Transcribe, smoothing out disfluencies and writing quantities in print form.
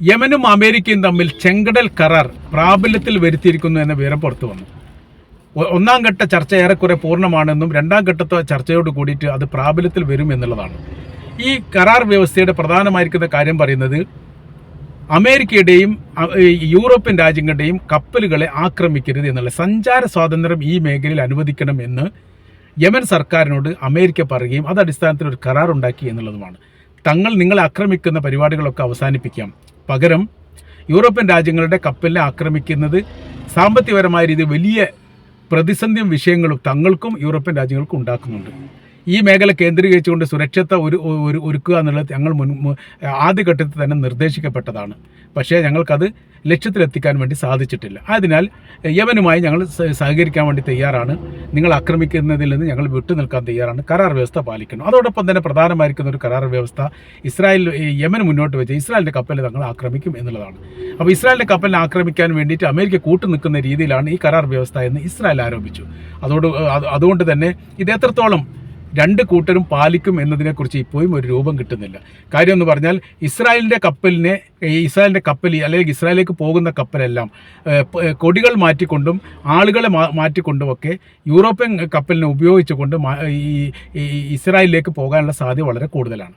യമനും അമേരിക്കയും തമ്മിൽ ചെങ്കടൽ കരാർ പ്രാബല്യത്തിൽ വരുത്തിയിരിക്കുന്നു എന്ന വിവരം പുറത്തു വന്നു. ഒന്നാം ഘട്ട ചർച്ച ഏറെക്കുറെ പൂർണ്ണമാണെന്നും രണ്ടാം ഘട്ടത്തെ ചർച്ചയോട് കൂടിയിട്ട് അത് പ്രാബല്യത്തിൽ വരും എന്നുള്ളതാണ്. ഈ കരാർ വ്യവസ്ഥയുടെ പ്രധാനമായിരിക്കുന്ന കാര്യം പറയുന്നത് അമേരിക്കയുടെയും യൂറോപ്യൻ രാജ്യങ്ങളുടെയും കപ്പലുകളെ ആക്രമിക്കരുത് എന്നുള്ള സഞ്ചാര സ്വാതന്ത്ര്യം ഈ മേഖലയിൽ അനുവദിക്കണം എന്ന് യമൻ സർക്കാരിനോട് അമേരിക്ക പറയുകയും അത് അടിസ്ഥാനത്തിൽ ഒരു കരാർ ഉണ്ടാക്കി എന്നുള്ളതുമാണ്. നിങ്ങളെ ആക്രമിക്കുന്ന പരിപാടികളൊക്കെ അവസാനിപ്പിക്കാം, പകരം യൂറോപ്യൻ രാജ്യങ്ങളുടെ കപ്പലിനെ ആക്രമിക്കുന്നത് സാമ്പത്തികപരമായ രീതിയിൽ വലിയ പ്രതിസന്ധിയും വിഷയങ്ങളും തങ്ങൾക്കും യൂറോപ്യൻ രാജ്യങ്ങൾക്കും ഉണ്ടാക്കുന്നുണ്ട്. ഈ മേഖല കേന്ദ്രീകരിച്ചുകൊണ്ട് സുരക്ഷത ഒരുക്കുക എന്നുള്ളത് ഞങ്ങൾ ആദ്യഘട്ടത്തിൽ തന്നെ നിർദ്ദേശിക്കപ്പെട്ടതാണ്. പക്ഷേ ഞങ്ങൾക്കത് ലക്ഷ്യത്തിലെത്തിക്കാൻ വേണ്ടി സാധിച്ചിട്ടില്ല. അതിനാൽ യമനുമായി ഞങ്ങൾ സഹകരിക്കാൻ വേണ്ടി തയ്യാറാണ്. നിങ്ങൾ ആക്രമിക്കുന്നതിൽ നിന്ന് ഞങ്ങൾ വിട്ടുനിൽക്കാൻ തയ്യാറാണ്. കരാർ വ്യവസ്ഥ പാലിക്കണം. അതോടൊപ്പം തന്നെ പ്രധാനമായിരിക്കുന്ന ഒരു കരാർ വ്യവസ്ഥ യമൻ മുന്നോട്ട് വെച്ച് ഇസ്രായേലിൻ്റെ കപ്പലിനെ തങ്ങൾ ആക്രമിക്കും എന്നുള്ളതാണ്. അപ്പോൾ ഇസ്രായേലിൻ്റെ കപ്പലിനെ ആക്രമിക്കാൻ വേണ്ടിയിട്ട് അമേരിക്ക കൂട്ടുനിൽക്കുന്ന രീതിയിലാണ് ഈ കരാർ വ്യവസ്ഥ എന്ന് ഇസ്രായേൽ ആരോപിച്ചു. അതുകൊണ്ട് തന്നെ ഇത് എത്രത്തോളം രണ്ട് കൂട്ടരും പാലിക്കും എന്നതിനെക്കുറിച്ച് ഇപ്പോഴും ഒരു രൂപം കിട്ടുന്നില്ല. കാര്യം എന്ന് പറഞ്ഞാൽ ഇസ്രായേലിൻ്റെ കപ്പൽ അല്ലെങ്കിൽ ഇസ്രായേലിലേക്ക് പോകുന്ന കപ്പലെല്ലാം കൊടികൾ മാറ്റിക്കൊണ്ടും ആളുകളെ മാറ്റിക്കൊണ്ടുമൊക്കെ യൂറോപ്യൻ കപ്പലിനെ ഉപയോഗിച്ചുകൊണ്ട് ഈ ഇസ്രായേലിലേക്ക് പോകാനുള്ള സാധ്യത വളരെ കൂടുതലാണ്.